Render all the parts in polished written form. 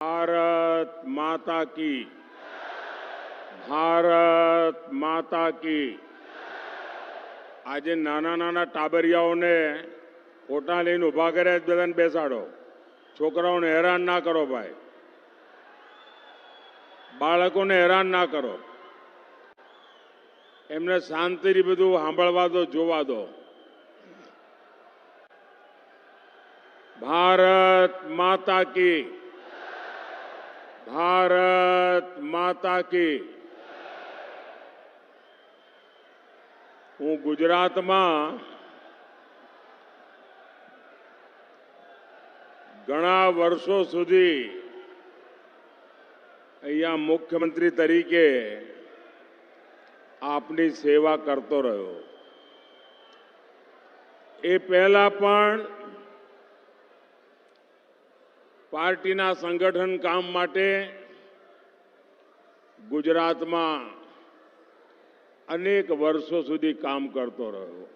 भारत माता की, भारत माता की। આજે નાના નાના ટાબરિયાઓને ફોટા લઈને ઉભા કર્યા, બધાને બેસાડો. છોકરાઓને હેરાન ના કરો ભાઈ, બાળકોને હેરાન ના કરો, એમને શાંતિથી બધું સાંભળવા દો, જોવા દો. ભારત માતા કી, ભારત માતા કી. હું ગુજરાતમાં ઘણા વર્ષો સુધી અહીંયા મુખ્યમંત્રી તરીકે આપની સેવા કરતો રહ્યો. એ પહેલા પણ પાર્ટીના સંગઠન કામ માટે ગુજરાતમાં અનેક વર્ષો સુધી કામ કરતો રહ્યો.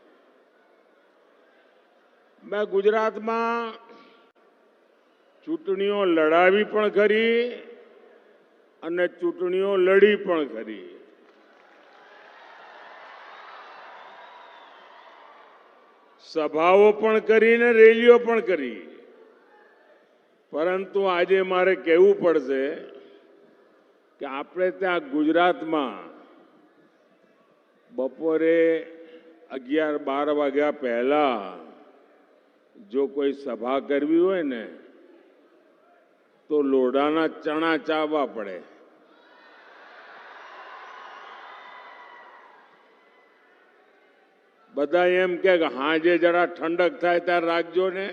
મેં ગુજરાતમાં ચૂંટણીઓ લડાવી પણ ખરી અને ચૂંટણીઓ લડી પણ ખરી. સભાઓ પણ કરી ને રેલીઓ પણ કરી. પરંતુ આજે મારે કહેવું પડશે કે આપણે ત્યાં ગુજરાતમાં બપોરે 11-12 વાગ્યા પહેલા જો કોઈ સભા કરવી હોય ને તો લોઢાના ચણા ચાવવા પડે. બધા એમ કે હાજે જરા ઠંડક થાય ત્યારે રાખજો ને.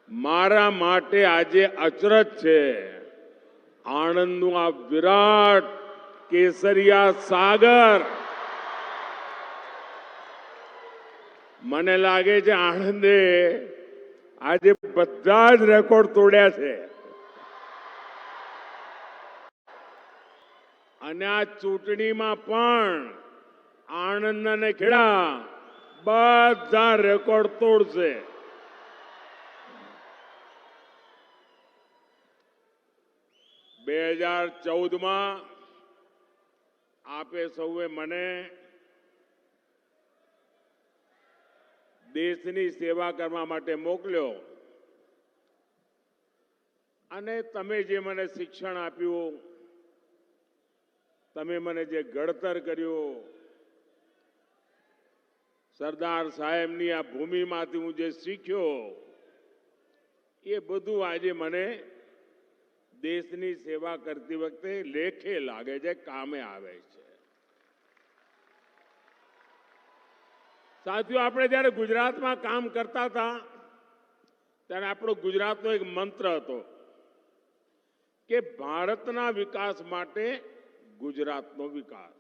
મારા માટે આજે અચરજ છે. આણંદનું આ વિરાટ કેસરિયા સાગર, મને લાગે છે આણંદે આજે બધા જ રેકોર્ડ તોડ્યા છે. અને આ ચૂંટણીમાં પણ આણંદ અને ખેડા બધા રેકોર્ડ તોડશે. બે 2014માં આપે સૌએ મને દેશની સેવા કરવા માટે મોકલ્યો અને તમે જે મને શિક્ષણ આપ્યું, તમે મને જે ઘડતર કર્યું, સરદાર સાહેબની આ ભૂમિમાંથી હું જે શીખ્યો, એ બધું આજે મને દેશની સેવા કરતી વખતે લેખે લાગે છે, કામે આવે છે. સાથીઓ, આપણે જ્યારે ગુજરાતમાં કામ કરતા હતા ત્યારે આપણો ગુજરાતનો એક મંત્ર હતો કે ભારતના વિકાસ માટે ગુજરાતનો વિકાસ.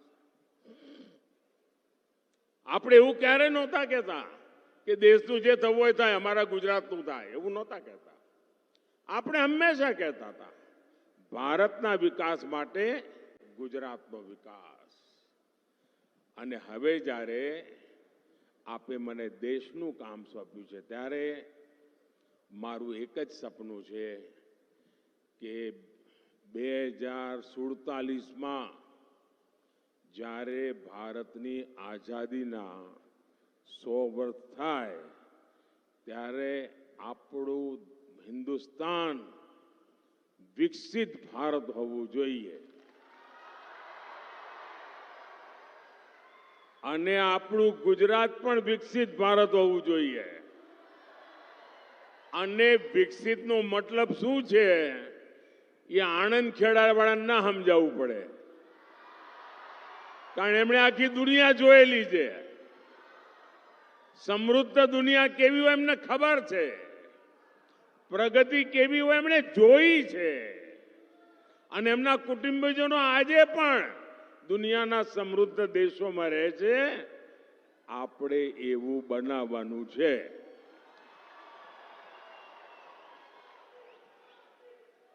આપણે એવું ક્યારે નહોતા કહેતા કે દેશનું જે થવું હોય થાય, અમારા ગુજરાતનું થાય, એવું નહોતા કહેતા. આપણે હંમેશા કહેતા હતા ભારતના વિકાસ માટે ગુજરાતનો વિકાસ. અને હવે જ્યારે આપે મને દેશનું કામ સોંપ્યું છે ત્યારે મારું એક જ સપનું છે કે 2047માં જ્યારે ભારતની આઝાદીના 100 વર્ષ થાય ત્યારે આપણું હિન્દુસ્તાન વિકસિત ભારત હોવું જોઈએ અને આપણું ગુજરાત પણ વિકસિત ભારત હોવું જોઈએ. અને વિકસિતનો મતલબ શું છે એ આણંદ ખેડાવાળાને ના સમજાવવું પડે, કારણ એમણે આખી દુનિયા જોયેલી છે. સમૃદ્ધ દુનિયા કેવી હોય એમને ખબર છે, પ્રગતિ કેવી હોય એમણે જોઈ છે. અને એમના કુટુંબીજનો આજે પણ દુનિયાના સમૃદ્ધ દેશોમાં રહે છે. આપણે એવું બનાવવાનું છે.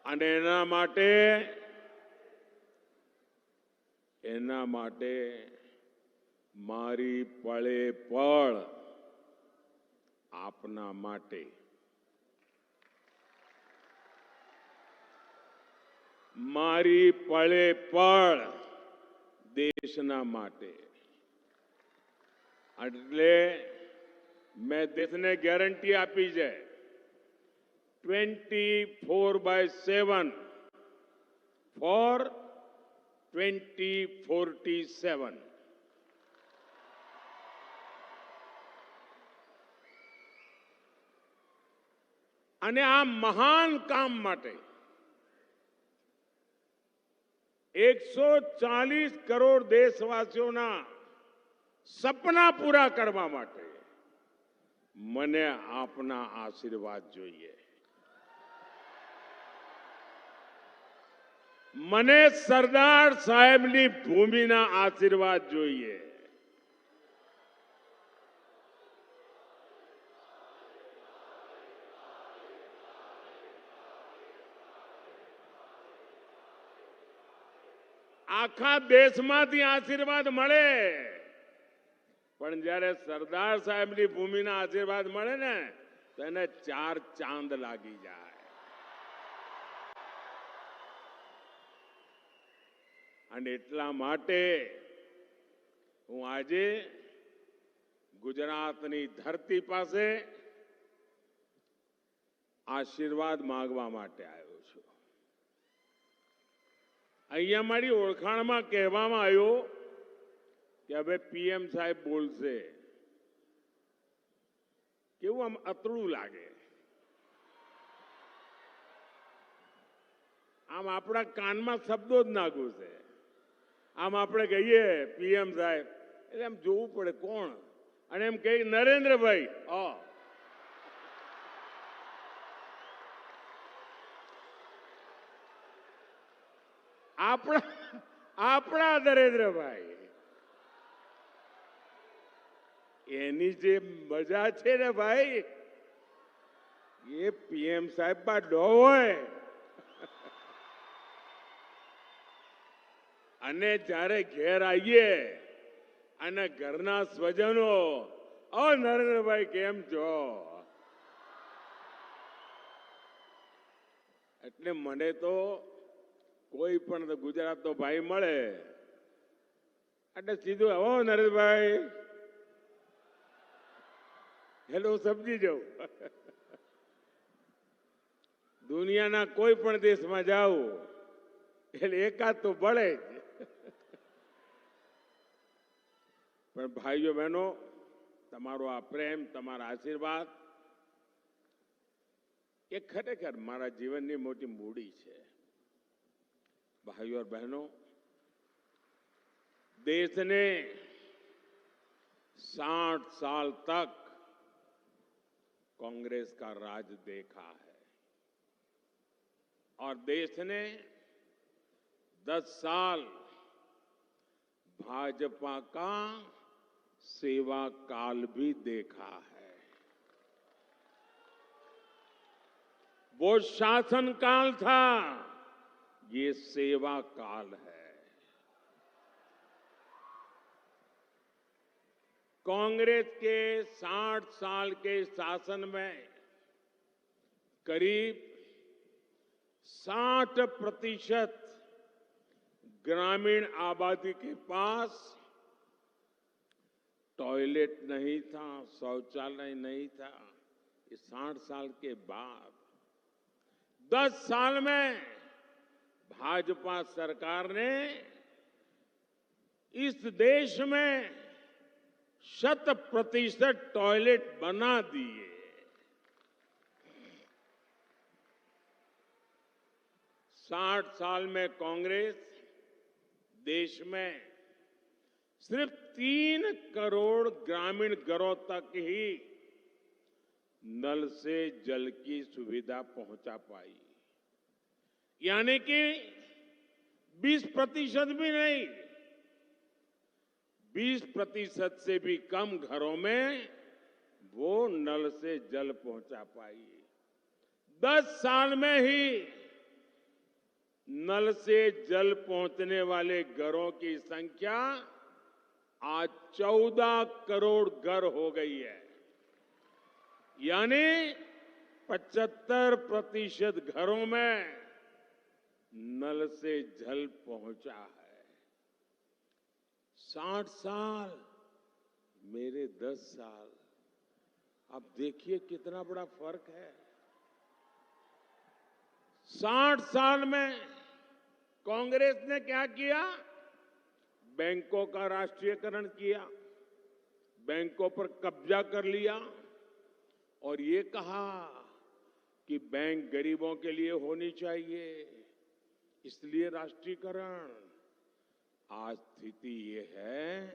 અને એના માટે મારી પળે પળ આપના માટે મારી પળે પળ દેશના માટે. એટલે મેં દેશને ગેરંટી આપી છે 24/7 ફોર 2047. અને આ મહાન કામ માટે 140 કરોડ દેશવાસીઓના સપના પૂરા કરવા માટે મને આપના આશીર્વાદ જોઈએ. મને સરદાર સાહેબની ભૂમિના આશીર્વાદ જોઈએ. આખા દેશમાંથી આશીર્વાદ મળે, પણ જ્યારે સરદાર સાહેબની ભૂમિના આશીર્વાદ મળે ને તો એને 4 ચાંદ લાગી જાય. અને એટલા માટે હું આજે ગુજરાતની ધરતી પાસે આશીર્વાદ માંગવા માટે આવ્યો છું. અહીંયા મારી ઓળખાણમાં કહેવામાં આવ્યું કે હવે પીએમ સાહેબ બોલશે. કેવું આમ અતડું લાગે. આમ આપણા કાનમાં શબ્દો જ ના ઘૂસે. આમ આપણે કહીએ પીએમ સાહેબ એટલે આમ જોવું પડે કોણ, અને એમ કહે નરેન્દ્રભાઈ. આપણા નરેન્દ્રભાઈ, એની જે મજા છે ને ભાઈ, એ પીએમ સાહેબ માં ન હોય. અને જ્યારે ઘેર આવીએ અને ઘરના સ્વજનો, નરેન્દ્રભાઈ કેમ છો, એટલે મને તો કોઈ પણ ગુજરાતનો ભાઈ મળે એટલે સીધું નરેન્દ્રભાઈ હેલો સમજી જાઉં. દુનિયાના કોઈ પણ દેશમાં જાઓ એટલે એકાદ તો પડે જ. પણ ભાઈઓ બહેનો, તમારો આ પ્રેમ, તમારા આશીર્વાદ એ ખરેખર મારા જીવનની મોટી મૂડી છે. भाइयों और बहनों, देश ने 60 साल तक कांग्रेस का राज देखा है और देश ने 10 साल भाजपा का सेवा काल भी देखा है. वो शासन काल था, ये सेवा काल है. कांग्रेस के 60 साल के शासन में करीब 60% ग्रामीण आबादी के पास टॉयलेट नहीं था, शौचालय नहीं था. ये 60 साल के बाद 10 साल में भाजपा सरकार ने इस देश में 100% टॉयलेट बना दिए. साठ साल में कांग्रेस देश में सिर्फ 3 करोड़ ग्रामीण घरों तक ही नल से जल की सुविधा पहुंचा पाई. यानी कि 20% भी नहीं, 20% से भी कम घरों में वो नल से जल पहुंचा पाई. 10 साल में ही नल से जल पहुंचने वाले घरों की संख्या आज 14 करोड़ घर हो गई है. यानी 75% घरों में नल से जल पहुंचा है। 60 साल, मेरे 10 साल। अब देखिए कितना बड़ा फर्क है। 60 साल में कांग्रेस ने क्या किया? बैंकों का राष्ट्रीयकरण किया, बैंकों पर कब्जा कर लिया और ये कहा कि बैंक गरीबों के लिए होनी चाहिए, इसलिए राष्ट्रीयकरण। आज स्थिति ये है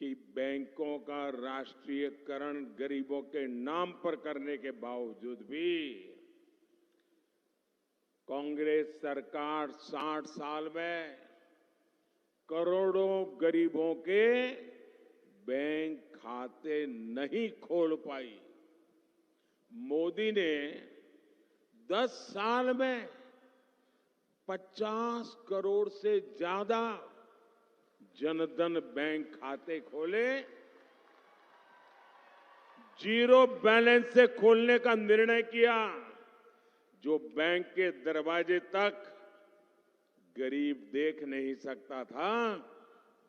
कि बैंकों का राष्ट्रीयकरण गरीबों के नाम पर करने के बावजूद भी कांग्रेस सरकार 60 साल में करोड़ों गरीबों के बैंक खाते नहीं खोल पाई। मोदी ने 10 साल में 50 करोड़ से ज्यादा जनधन बैंक खाते खोले। जीरो बैलेंस से खोलने का निर्णय किया। जो बैंक के दरवाजे तक गरीब देख नहीं सकता था,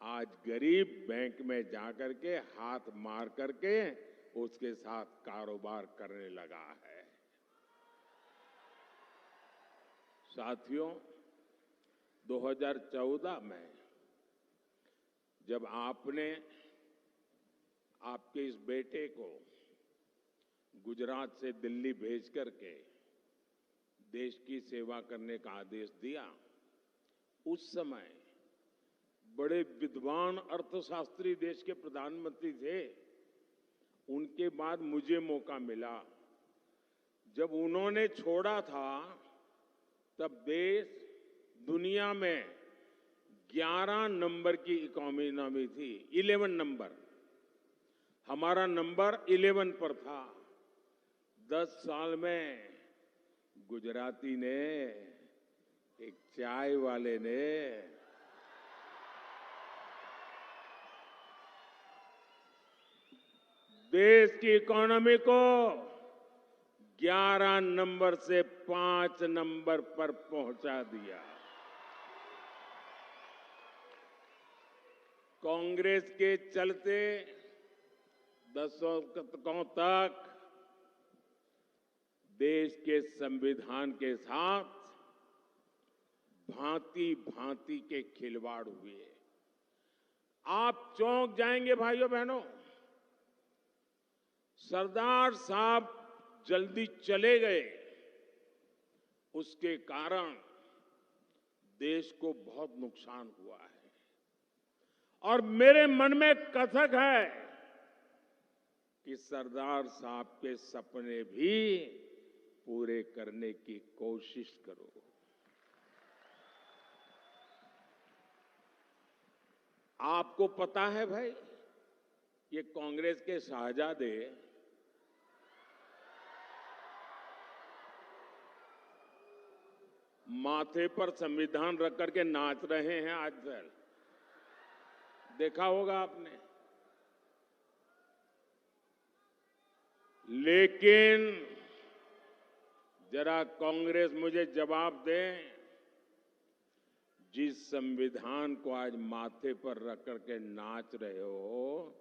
आज गरीब बैंक में जाकर के हाथ मार करके उसके साथ कारोबार करने लगा है। साथियों, 2014 में जब आपने आपके इस बेटे को गुजरात से दिल्ली भेज करके देश की सेवा करने का आदेश दिया, उस समय बड़े विद्वान अर्थशास्त्री देश के प्रधानमंत्री थे। उनके बाद मुझे मौका मिला। जब उन्होंने छोड़ा था तब देश दुनिया में 11 नंबर की इकोनॉमी थी, 11 नंबर। हमारा नंबर 11 पर था। 10 साल में गुजराती ने, एक चाय वाले ने देश की इकोनॉमी को 11 नंबर से 5 नंबर पर पहुंचा दिया। कांग्रेस के चलते दशकों तक देश के संविधान के साथ भांति भांति के खिलवाड़ हुए। आप चौंक जाएंगे भाइयों बहनों। सरदार साहब जल्दी चले गए, उसके कारण देश को बहुत नुकसान हुआ है। और मेरे मन में कसक है कि सरदार साहब के सपने भी पूरे करने की कोशिश करो। आपको पता है भाई, ये कांग्रेस के शाहजादे माथे पर संविधान रख करके नाच रहे हैं आजकल, देखा होगा आपने। लेकिन जरा कांग्रेस मुझे जवाब दे, जिस संविधान को आज माथे पर रख करके नाच रहे हो,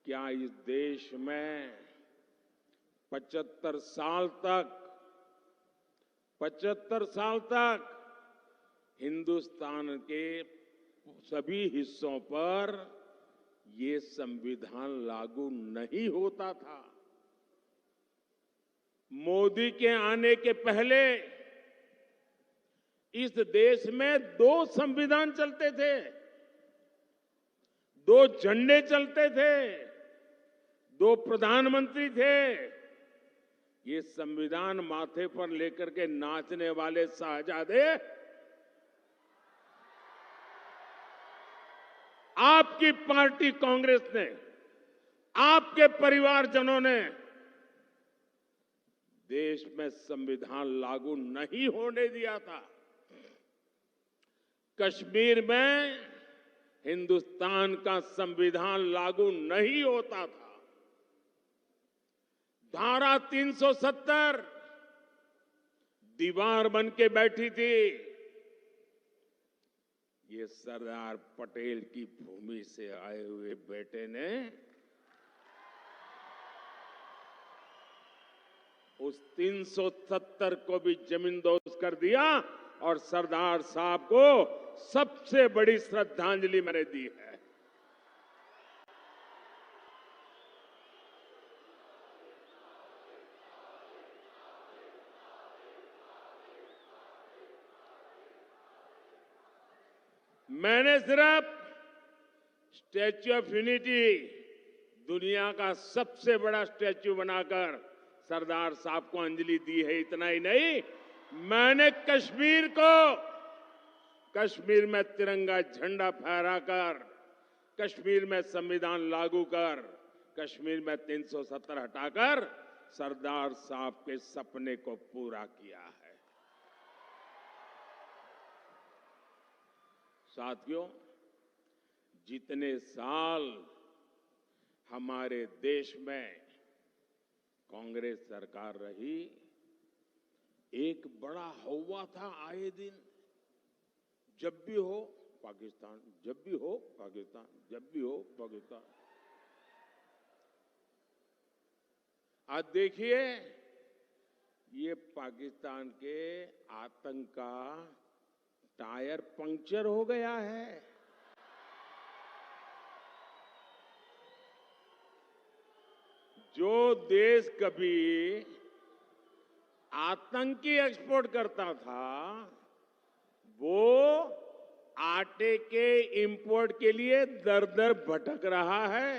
क्या इस देश में 75 साल तक हिंदुस्तान के सभी हिस्सों पर ये संविधान लागू नहीं होता था? मोदी के आने के पहले इस देश में 2 संविधान चलते थे, 2 झंडे चलते थे, 2 प्रधानमंत्री थे। ये संविधान माथे पर लेकर के नाचने वाले शाहजादे आपकी पार्टी कांग्रेस ने, आपके परिवारजनों ने देश में संविधान लागू नहीं होने दिया था। कश्मीर में हिंदुस्तान का संविधान लागू नहीं होता था। धारा 370 दीवार बन के बैठी थी। ये सरदार पटेल की भूमि से आए हुए बेटे ने उस 370 को भी जमींदोज कर दिया और सरदार साहब को सबसे बड़ी श्रद्धांजलि मैंने दी है। मैंने सिर्फ स्टैच्यू ऑफ यूनिटी, दुनिया का सबसे बड़ा स्टैच्यू बनाकर सरदार साहब को अंजलि दी है, इतना ही नहीं, मैंने कश्मीर में तिरंगा झंडा फहराकर, कश्मीर में संविधान लागू कर, कश्मीर में 370 हटाकर सरदार साहब के सपने को पूरा किया है। साथियों, जितने साल हमारे देश में कांग्रेस सरकार रही, एक बड़ा हौवा था आए दिन, जब भी हो पाकिस्तान, जब भी हो पाकिस्तान, जब भी हो पाकिस्तान। आज देखिए, ये पाकिस्तान के आतंक का टायर पंक्चर हो गया है। जो देश कभी आतंकी एक्सपोर्ट करता था, वो आटे के इंपोर्ट के लिए दर दर भटक रहा है।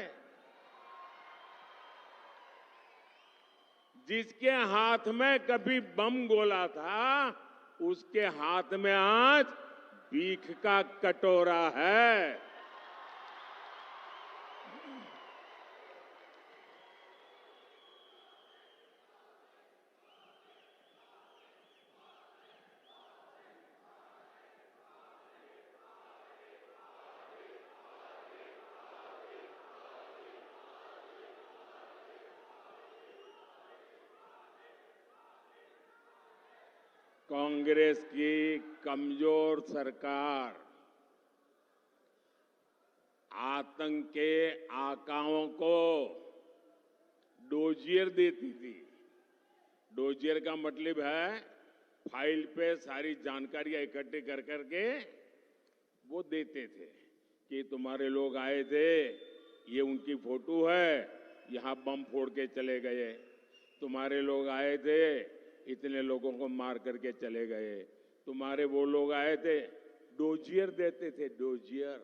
जिसके हाथ में कभी बम गोला था, उसके हाथ में आज भीख का कटोरा है। कांग्रेस की कमजोर सरकार आतंक के आकाओं को डोजियर देती थी। डोजियर का मतलब है फाइल पे सारी जानकारियां इकट्ठी कर करके वो देते थे कि तुम्हारे लोग आए थे, ये उनकी फोटो है, यहां बम फोड़ के चले गए। तुम्हारे लोग आए थे, इतने लोगों को मार करके चले गए। तुम्हारे वो लोग आए थे, डोजियर देते थे, डोजियर।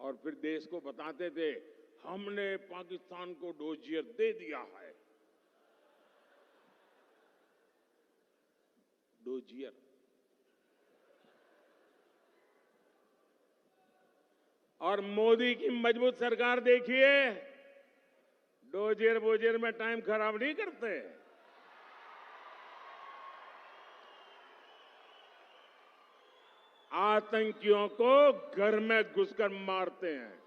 और फिर देश को बताते थे, हमने पाकिस्तान को डोजियर दे दिया है। डोजियर। और मोदी की मजबूत सरकार देखिए, डोजियर बोजियर में टाइम खराब नहीं करते। आतंकियों को घर में घुसकर मारते हैं।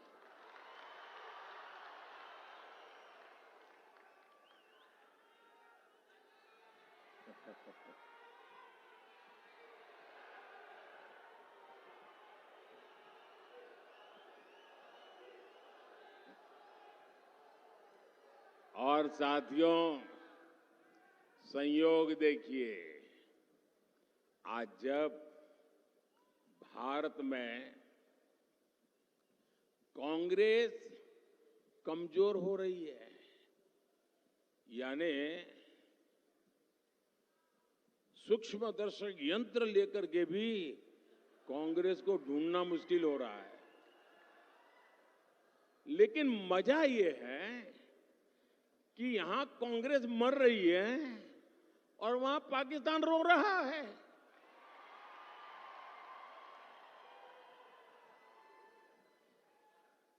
और साथियों, संयोग देखिए, आज जब भारत में कांग्रेस कमजोर हो रही है, यानी सूक्ष्मदर्शक यंत्र लेकर के भी कांग्रेस को ढूंढना मुश्किल हो रहा है। लेकिन मजा ये है कि यहां कांग्रेस मर रही है और वहां पाकिस्तान रो रहा है।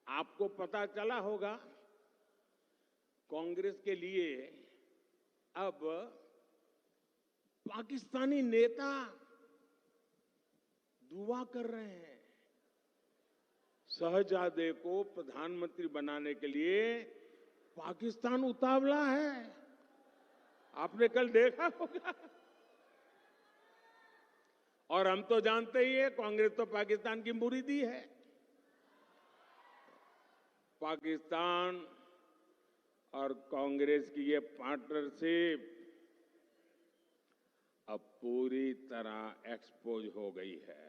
आपको पता चला होगा, कांग्रेस के लिए अब पाकिस्तानी नेता दुआ कर रहे हैं। शहजादे को प्रधानमंत्री बनाने के लिए पाकिस्तान उतावला है। आपने कल देखा होगा, और हम तो जानते ही है, कांग्रेस तो पाकिस्तान की मुरीदी है। पाकिस्तान और कांग्रेस की ये पार्टनरशिप अब पूरी तरह एक्सपोज हो गई है।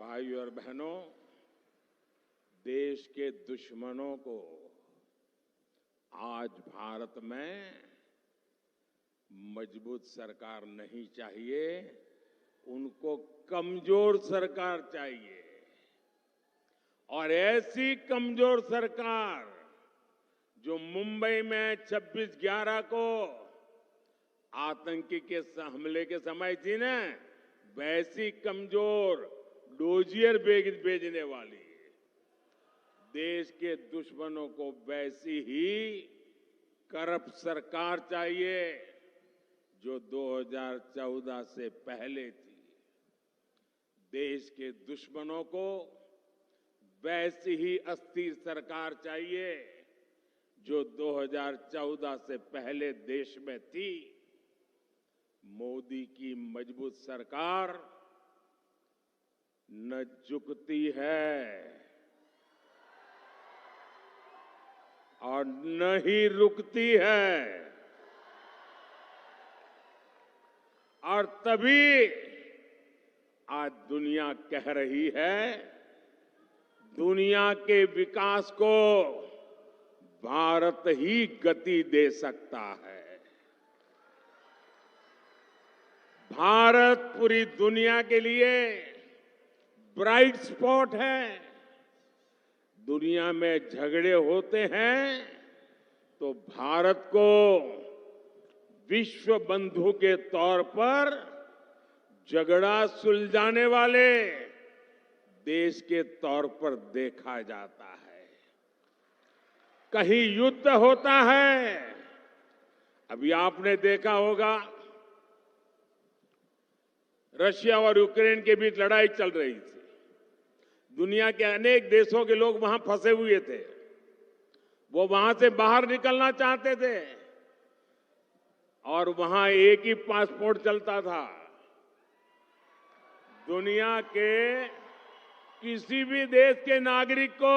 भाइयों और बहनों, देश के दुश्मनों को आज भारत में मजबूत सरकार नहीं चाहिए, उनको कमजोर सरकार चाहिए। और ऐसी कमजोर सरकार जो मुंबई में 26/11 को आतंकी के हमले के समय थी ना, वैसी कमजोर डोजियर भेजने वाली देश के दुश्मनों को वैसी ही करप्ट सरकार चाहिए जो 2014 से पहले थी। देश के दुश्मनों को वैसी ही अस्थिर सरकार चाहिए जो 2014 से पहले देश में थी। मोदी की मजबूत सरकार न झुकती है और न ही रुकती है। और तभी आज दुनिया कह रही है, दुनिया के विकास को भारत ही गति दे सकता है। भारत पूरी दुनिया के लिए ब्राइट स्पॉट है। दुनिया में झगड़े होते हैं तो भारत को विश्व बंधु के तौर पर झगड़ा सुलझाने वाले देश के तौर पर देखा जाता है। कहीं युद्ध होता है, अभी आपने देखा होगा रशिया और यूक्रेन के बीच लड़ाई चल रही थी। दुनिया के अनेक देशों के लोग वहां फंसे हुए थे, वो वहां से बाहर निकलना चाहते थे और वहां एक ही पासपोर्ट चलता था। दुनिया के किसी भी देश के नागरिक को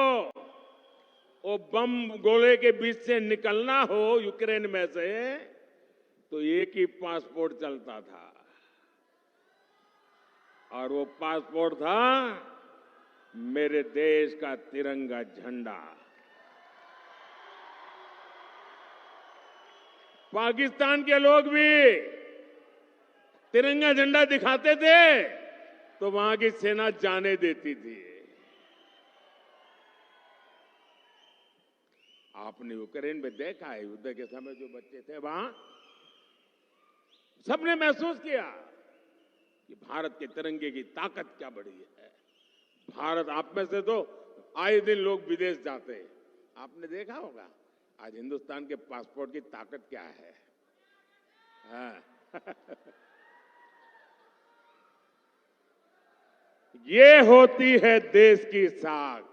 वो बम गोले के बीच से निकलना हो यूक्रेन में से, तो एक ही पासपोर्ट चलता था और वो पासपोर्ट था मेरे देश का तिरंगा झंडा। पाकिस्तान के लोग भी तिरंगा झंडा दिखाते थे तो वहां की सेना जाने देती थी। आपने यूक्रेन में देखा है, युद्ध के समय जो बच्चे थे वहां, सबने महसूस किया कि भारत के तिरंगे की ताकत क्या बड़ी है। भारत, आप में से तो आए दिन लोग विदेश जाते हैं, आपने देखा होगा आज हिंदुस्तान के पासपोर्ट की ताकत क्या है। हाँ। ये होती है देश की साख।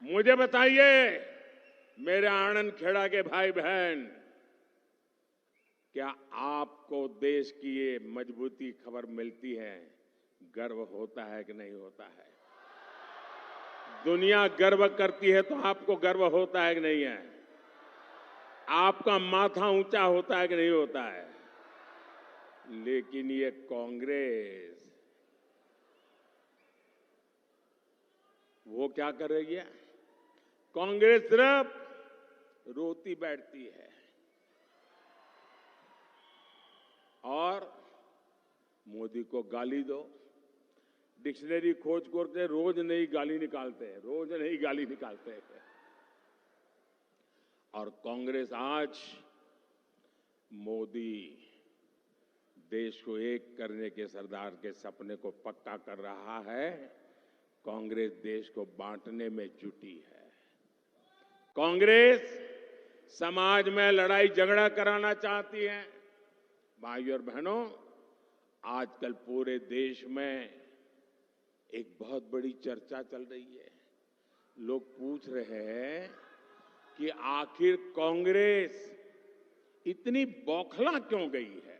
मुझे बताइए मेरे आनंद खेड़ा के भाई बहन, क्या आपको देश की ये मजबूती खबर मिलती है, गर्व होता है कि नहीं होता है? दुनिया गर्व करती है तो आपको गर्व होता है कि नहीं है? आपका माथा ऊंचा होता है कि नहीं होता है? लेकिन ये कांग्रेस, वो क्या कर रही है? कांग्रेस सिर्फ रोती बैठती है और मोदी को गाली दो। डिक्शनरी खोज करते रोज नई गाली निकालते हैं, रोज नई गाली निकालते हैं। और कांग्रेस आज मोदी देश को एक करने के सरदार के सपने को पक्का कर रहा है। कांग्रेस देश को बांटने में जुटी है। कांग्रेस समाज में लड़ाई झगड़ा कराना चाहती है। भाइयों और बहनों, आजकल पूरे देश में एक बहुत बड़ी चर्चा चल रही है। लोग पूछ रहे हैं कि आखिर कांग्रेस इतनी बौखला क्यों गई है?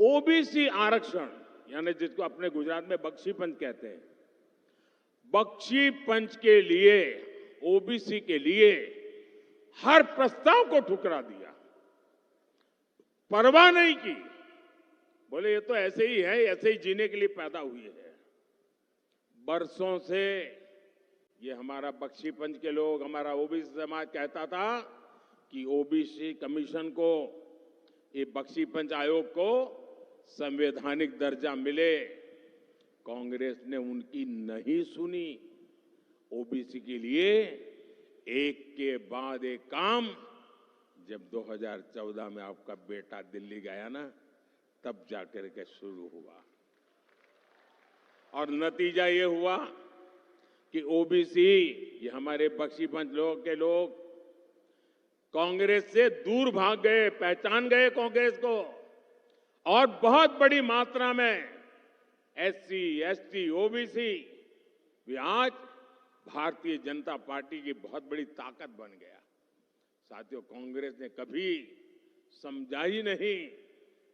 ओबीसी आरक्षण यानी जिसको अपने गुजरात में बख्शी पंच कहते हैं, बख्शी पंच के लिए, ओबीसी के लिए हर प्रस्ताव को ठुकरा दिया, परवाह नहीं की। बोले ये तो ऐसे ही है, ऐसे ही जीने के लिए पैदा हुई है। बरसों से ये हमारा बख्शी पंच के लोग, हमारा ओबीसी समाज कहता था कि ओबीसी कमीशन को, ये बख्शी पंच आयोग को संवैधानिक दर्जा मिले। कांग्रेस ने उनकी नहीं सुनी। ओबीसी के लिए एक के बाद एक काम, जब 2014 में आपका बेटा दिल्ली गया ना, तब जाकर के शुरू हुआ। और नतीजा ये हुआ कि ओबीसी, ये हमारे बख्शी पंच लोग के लोग कांग्रेस से दूर भाग गए, पहचान गए कांग्रेस को, और बहुत बड़ी मात्रा में एससी, एसटी, ओबीसी भी आज भारतीय जनता पार्टी की बहुत बड़ी ताकत बन गया। साथियों, कांग्रेस ने कभी समझा ही नहीं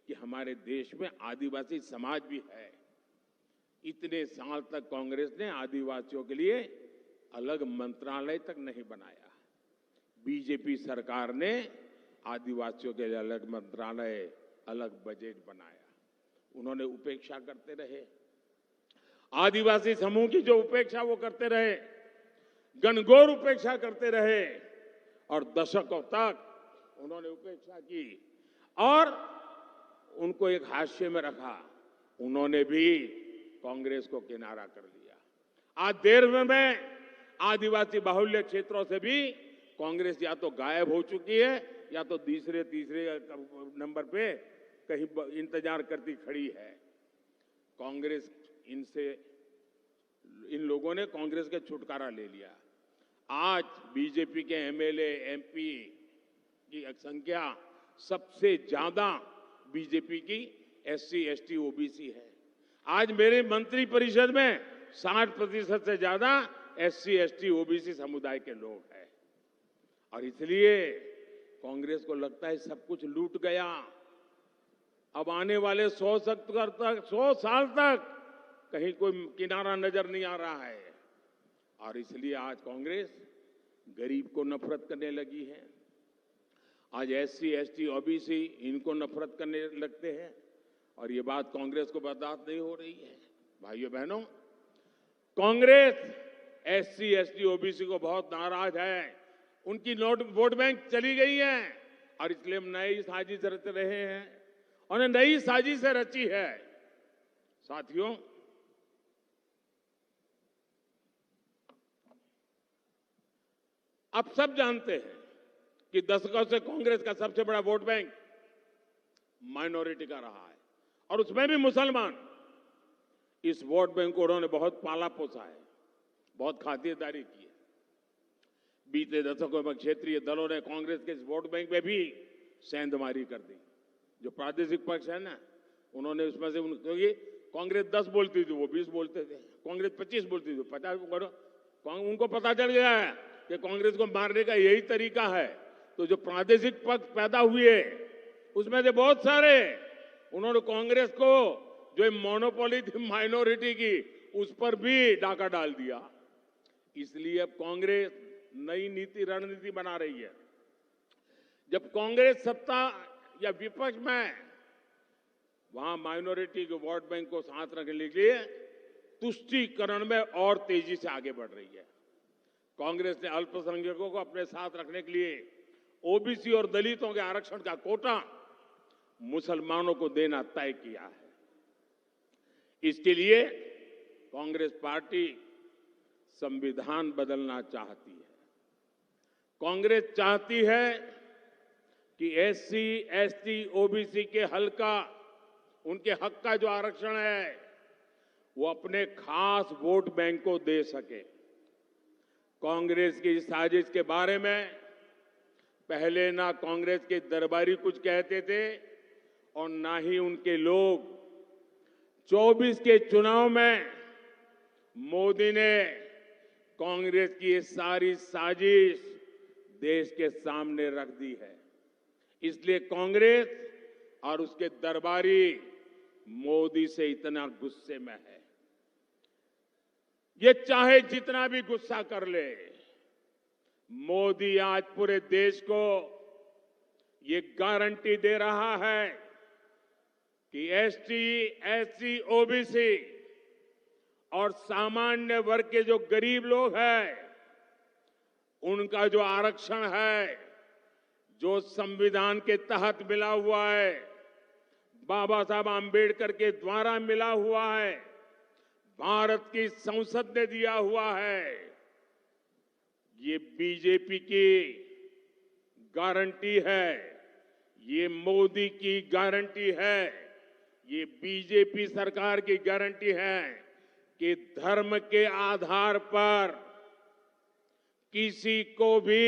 कि हमारे देश में आदिवासी समाज भी है। इतने साल तक कांग्रेस ने आदिवासियों के लिए अलग मंत्रालय तक नहीं बनाया। बीजेपी सरकार ने आदिवासियों के लिए अलग मंत्रालय, अलग बजट बनाया। उन्होंने उपेक्षा करते रहे, आदिवासी समूह की जो उपेक्षा वो करते रहे, घनघोर उपेक्षा करते रहे, और दशकों तक उन्होंने उपेक्षा की और उनको एक हाशिए में रखा। उन्होंने भी कांग्रेस को किनारा कर लिया। आज देर में आदिवासी बाहुल्य क्षेत्रों से भी कांग्रेस या तो गायब हो चुकी है या तो तीसरे नंबर पे कहीं इंतजार करती खड़ी है। कांग्रेस इन लोगों ने कांग्रेस के छुटकारा ले लिया। आज बीजेपी के एमएलए, एमपी की संख्या सबसे ज्यादा बीजेपी की एससी, एसटी, ओबीसी है। आज मेरे मंत्री परिषद में 60% से ज्यादा एससी, एसटी, ओबीसी समुदाय के लोग हैं। और इसलिए कांग्रेस को लगता है सब कुछ लूट गया। अब आने वाले 100 साल तक कहीं कोई किनारा नजर नहीं आ रहा है। और इसलिए आज कांग्रेस गरीब को नफरत करने लगी है। आज एससी, एसटी, ओबीसी इनको नफरत करने लगते हैं, और ये बात कांग्रेस को बर्दाश्त नहीं हो रही है। भाइयों बहनों, कांग्रेस एससी, एसटी, ओबीसी को बहुत नाराज है। उनकी वोट बैंक चली गई है, और इसलिए हम नई साजिश रच रहे हैं। उन्हें नई साजिश रची है। साथियों, अब सब जानते हैं कि दशकों से कांग्रेस का सबसे बड़ा वोट बैंक माइनॉरिटी का रहा है, और उसमें भी मुसलमान। इस वोट बैंक को उन्होंने बहुत पाला पोसा है, बहुत खातिरदारी की है। बीते दशकों में क्षेत्रीय दलों ने कांग्रेस के इस वोट बैंक में भी सेंधमारी कर दी। जो प्रादेशिक पक्ष है ना, उन्होंने उसमें से क्योंकि कांग्रेस 10 बोलती थी, वो 20 बोलते थे। कांग्रेस 25 बोलती थी, 50। उनको पता चल गया है कि कांग्रेस को मारने का यही तरीका है। तो जो प्रादेशिक पक्ष पैदा हुए, उसमें से बहुत सारे उन्होंने कांग्रेस को, जो मोनोपोली थी माइनॉरिटी की, उस पर भी डाका डाल दिया। इसलिए अब कांग्रेस नई नीति, रणनीति बना रही है। जब कांग्रेस सत्ता या विपक्ष में, वहां माइनॉरिटी के वोट बैंक को साथ रखने के लिए तुष्टीकरण में और तेजी से आगे बढ़ रही है। कांग्रेस ने अल्पसंख्यकों को अपने साथ रखने के लिए ओबीसी और दलितों के आरक्षण का कोटा मुसलमानों को देना तय किया है। इसके लिए कांग्रेस पार्टी संविधान बदलना चाहती है। कांग्रेस चाहती है कि एससी, एसटी, ओबीसी के उनके हक का जो आरक्षण है, वो अपने खास वोट बैंक को दे सके। कांग्रेस की इस साजिश के बारे में पहले ना कांग्रेस के दरबारी कुछ कहते थे, और ना ही उनके लोग। 24 के चुनाव में मोदी ने कांग्रेस की ये सारी साजिश देश के सामने रख दी है। इसलिए कांग्रेस और उसके दरबारी मोदी से इतना गुस्से में है। ये चाहे जितना भी गुस्सा कर ले, मोदी आज पूरे देश को ये गारंटी दे रहा है कि एसटी, एससी, ओबीसी और सामान्य वर्ग के जो गरीब लोग हैं, उनका जो आरक्षण है, जो संविधान के तहत मिला हुआ है, बाबा साहब आंबेडकर के द्वारा मिला हुआ है, भारत की संसद ने दिया हुआ है, ये बीजेपी की गारंटी है, ये मोदी की गारंटी है, ये बीजेपी सरकार की गारंटी है कि धर्म के आधार पर किसी को भी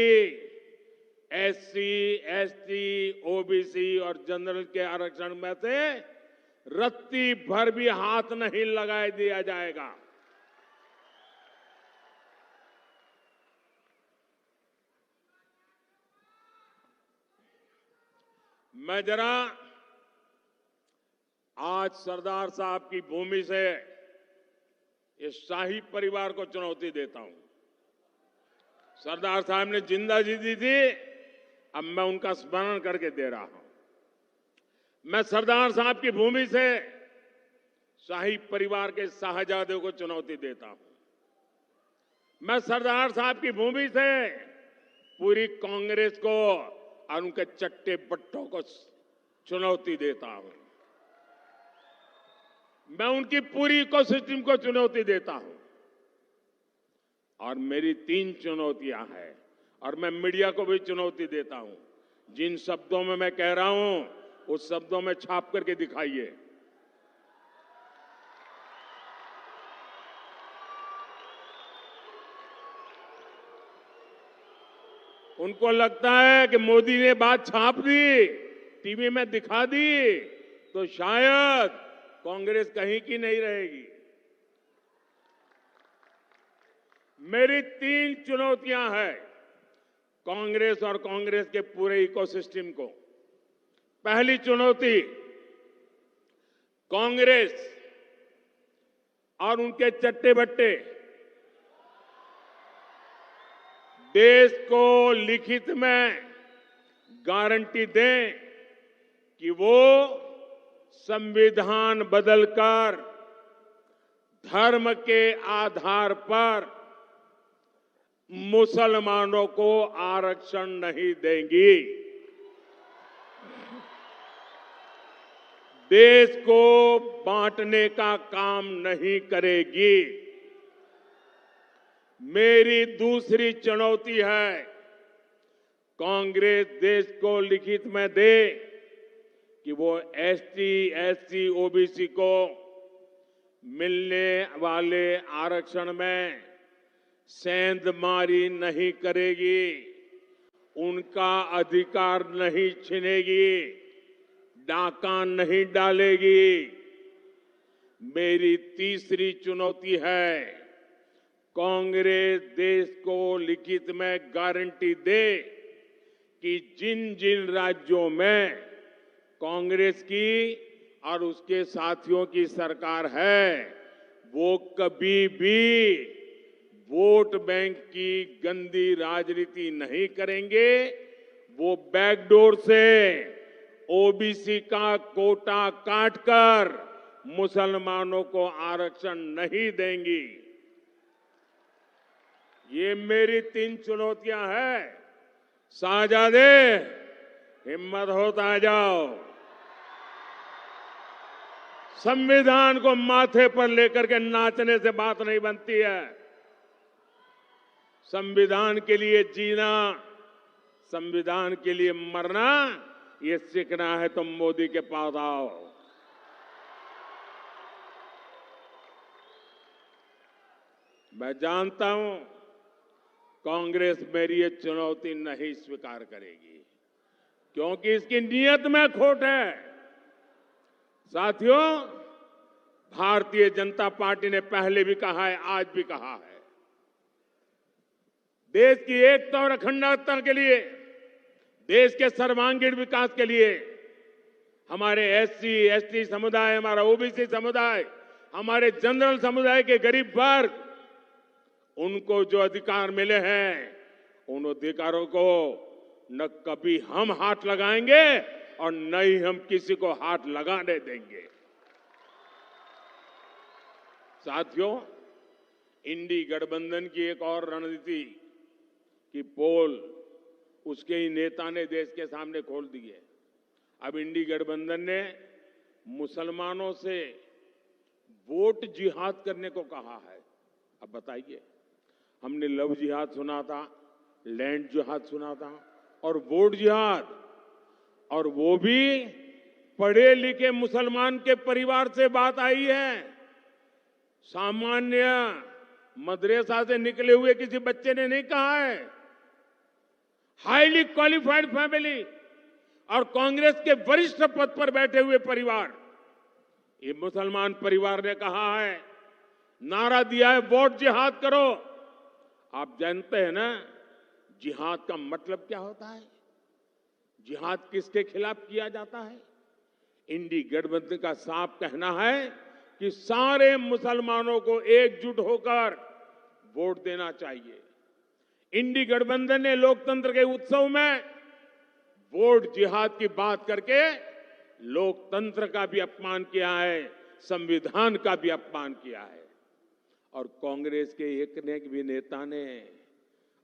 एससी, एसटी, ओबीसी और जनरल के आरक्षण में से रत्ती भर भी हाथ नहीं लगाए दिया जाएगा। मैं जरा आज सरदार साहब की भूमि से इस शाही परिवार को चुनौती देता हूं। सरदार साहब ने जिंदगी दी थी, अब मैं उनका स्मरण करके दे रहा हूं। मैं सरदार साहब की भूमि से शाही परिवार के शाहजादों को चुनौती देता हूं। मैं सरदार साहब की भूमि से पूरी कांग्रेस को और उनके चट्टे बट्टों को चुनौती देता हूं। मैं उनकी पूरी इकोसिस्टम को चुनौती देता हूं। और मेरी 3 चुनौतियां हैं और मैं मीडिया को भी चुनौती देता हूं। जिन शब्दों में मैं कह रहा हूं, उस शब्दों में छाप करके दिखाइए। उनको लगता है कि मोदी ने बात छाप दी, टीवी में दिखा दी, तो शायद कांग्रेस कहीं की नहीं रहेगी। मेरी 3 चुनौतियां हैं कांग्रेस और कांग्रेस के पूरे इकोसिस्टम को। पहली चुनौती, कांग्रेस और उनके चट्टे बट्टे देश को लिखित में गारंटी दें कि वो संविधान बदलकर धर्म के आधार पर मुसलमानों को आरक्षण नहीं देंगी, देश को बांटने का काम नहीं करेगी। मेरी दूसरी चुनौती है, कांग्रेस देश को लिखित में दे कि वो एसटी, एससी, ओबीसी को मिलने वाले आरक्षण में सेंधमारी नहीं करेगी, उनका अधिकार नहीं छीनेगी, डाका नहीं डालेगी। मेरी तीसरी चुनौती है, कांग्रेस देश को लिखित में गारंटी दे कि जिन जिन राज्यों में कांग्रेस की और उसके साथियों की सरकार है, वो कभी भी वोट बैंक की गंदी राजनीति नहीं करेंगे। वो बैकडोर से ओबीसी का कोटा काटकर मुसलमानों को आरक्षण नहीं देंगी। ये मेरी 3 चुनौतियां हैं। शाहजादे, हिम्मत हो तो आ जाओ। संविधान को माथे पर लेकर के नाचने से बात नहीं बनती है। संविधान के लिए जीना, संविधान के लिए मरना, ये सीखना है तो मोदी के पास आओ। मैं जानता हूं कांग्रेस मेरी ये चुनौती नहीं स्वीकार करेगी, क्योंकि इसकी नीयत में खोट है। साथियों, भारतीय जनता पार्टी ने पहले भी कहा है, आज भी कहा है, देश की एकता और अखंडता के लिए, देश के सर्वांगीण विकास के लिए हमारे एससी एसटी समुदाय, हमारा ओबीसी समुदाय, हमारे जनरल समुदाय के गरीब वर्ग, उनको जो अधिकार मिले हैं उन अधिकारों को न कभी हम हाथ लगाएंगे और न ही हम किसी को हाथ लगाने देंगे। साथियों, इंडी गठबंधन की एक और रणनीति की पोल उसके ही नेता ने देश के सामने खोल दी है। अब इंडी गठबंधन ने मुसलमानों से वोट जिहाद करने को कहा है। अब बताइए, हमने लव जिहाद सुना था, लैंड जिहाद सुना था और वोट जिहाद, और वो भी पढ़े लिखे मुसलमान के परिवार से बात आई है। सामान्य मदरसा से निकले हुए किसी बच्चे ने नहीं कहा है। हाईली क्वालिफाइड फैमिली और कांग्रेस के वरिष्ठ पद पर बैठे हुए परिवार, ये मुसलमान परिवार ने कहा है, नारा दिया है वोट जिहाद करो। आप जानते हैं ना जिहाद का मतलब क्या होता है? जिहाद किसके खिलाफ किया जाता है? इंडी गठबंधन का साफ कहना है कि सारे मुसलमानों को एकजुट होकर वोट देना चाहिए। इंडी गठबंधन ने लोकतंत्र के उत्सव में वोट जिहाद की बात करके लोकतंत्र का भी अपमान किया है, संविधान का भी अपमान किया है। और कांग्रेस के एक ने भी नेता ने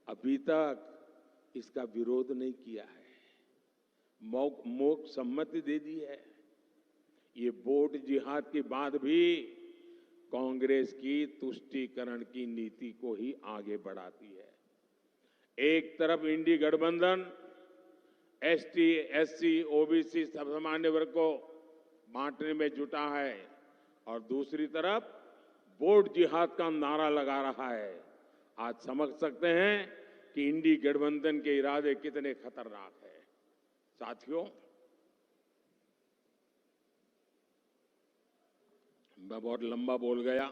अभी तक इसका विरोध नहीं किया है, मौखिक सम्मति दे दी है। ये वोट जिहाद की बात भी कांग्रेस की तुष्टीकरण की नीति को ही आगे बढ़ाती है। एक तरफ इंडी गठबंधन एसटी, एससी, ओबीसी सामान्य वर्ग को बांटने में जुटा है और दूसरी तरफ वोट जिहाद का नारा लगा रहा है। आज समझ सकते हैं कि इंडी गठबंधन के इरादे कितने खतरनाक हैं। साथियों, मैं बहुत लंबा बोल गया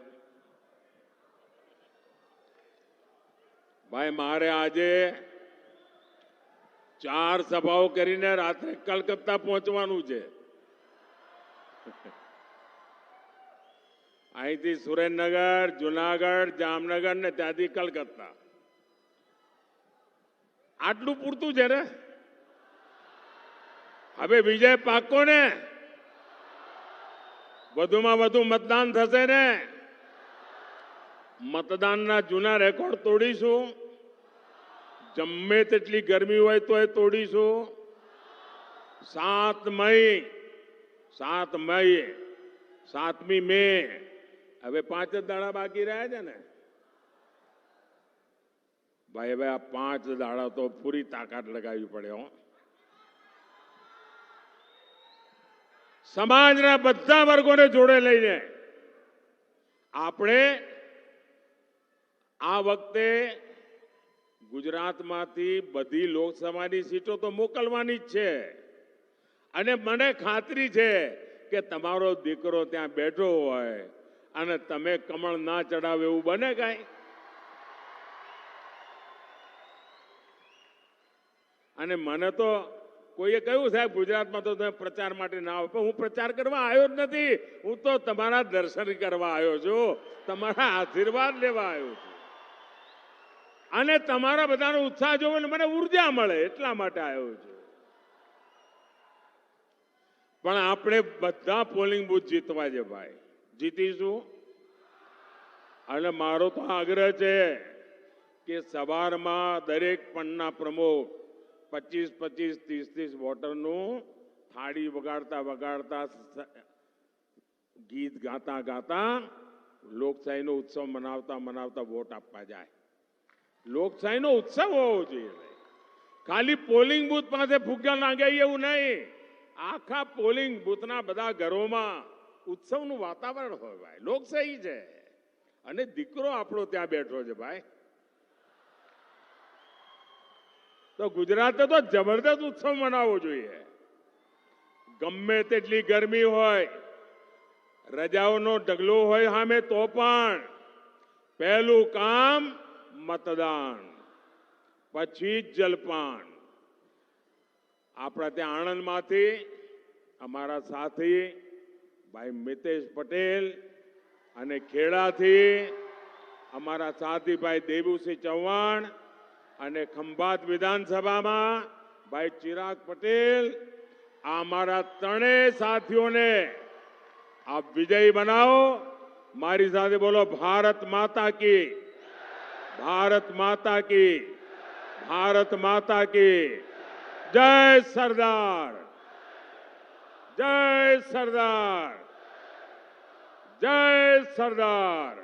भाई। मारे आजे 4 સભાઓ કરીને રાત્રે કલકત્તા પહોંચવાનું છે। અહીંથી સુરેન્દ્રનગર, જુનાગઢ, જામનગર ને ત્યાંથી કલકત્તા, આટલું પૂરતું છે ને? હવે વિજય પાક્કો ને? વધુમાં વધુ મતદાન થશે ને? મતદાનના જૂના રેકોર્ડ તોડીશું। ગમે તેટલી ગરમી હોય તો એ તોડીશું। 7મી મે હવે 5 જ દાડા બાકી રહ્યા છે ને ભાઈ। હવે આ 5 દાડા તો પૂરી તાકાત લગાવવી પડે હો। સમાજના બધા વર્ગોને જોડે લઈને આપણે આ વખતે ગુજરાતમાંથી બધી લોકસભાની સીટો તો મોકલવાની જ છે અને મને ખાતરી છે કે તમારો દીકરો ત્યાં બેઠો હોય અને તમે કમળ ના ચડાવે એવું બને કાંઈ? અને મને તો કોઈએ કહ્યું સાહેબ ગુજરાતમાં તો તમે પ્રચાર માટે ના આવો, પણ હું પ્રચાર કરવા આવ્યો જ નથી। હું તો તમારા દર્શન કરવા આવ્યો છું, તમારા આશીર્વાદ લેવા આવ્યો છું અને તમારા બધાનો ઉત્સાહ જોઈને મને ઉર્જા મળે એટલા માટે આવ્યો છું। પણ આપણે બધા પોલિંગ બૂથ જીતવા છે ભાઈ, જીતીશું। અને મારો તો આગ્રહ છે કે સવારમાં દરેક પંચના પ્રમુખ 25-25, 30-30 વોટરનું થાળી વગાડતા વગાડતા, ગીત ગાતા ગાતા લોકશાહીનો ઉત્સવ મનાવતા મનાવતા વોટ આપવા જાય। લોકશાહીનો ઉત્સવ હોવો જોઈએ। ખાલી પોલિંગ બૂથ પાસે ફુગ્ગા લાગે એવું નહીં, આખા પોલિંગ બૂથના બધા ઘરોમાં ઉત્સવનું વાતાવરણ હોય ભાઈ। લોકશાહી છે અને દીકરો આપણો ત્યાં બેઠો છે ભાઈ। તો ગુજરાતે તો જબરદસ્ત ઉત્સવ મનાવવો જોઈએ। ગમે તેટલી ગરમી હોય, રજાઓનો ઢગલો હોય સામે, તો પણ પહેલું કામ મતદાન, પછી જલપાન। આપણા ત્યાં આણંદમાંથી અમારા સાથી ભાઈ મિતેશ પટેલ અને ખેડાથી અમારા સાથી ભાઈ દેવુસિંહ ચૌહાણ અને ખંભાત વિધાનસભામાં ભાઈ ચિરાગ પટેલ આ અમારા ત્રણેય સાથીઓને આપ વિજયી બનાવો. મારી સાથે બોલો, ભારત માતા की, भारत माता की, भारत माता की जय सरदार, जय सरदार, जय सरदार.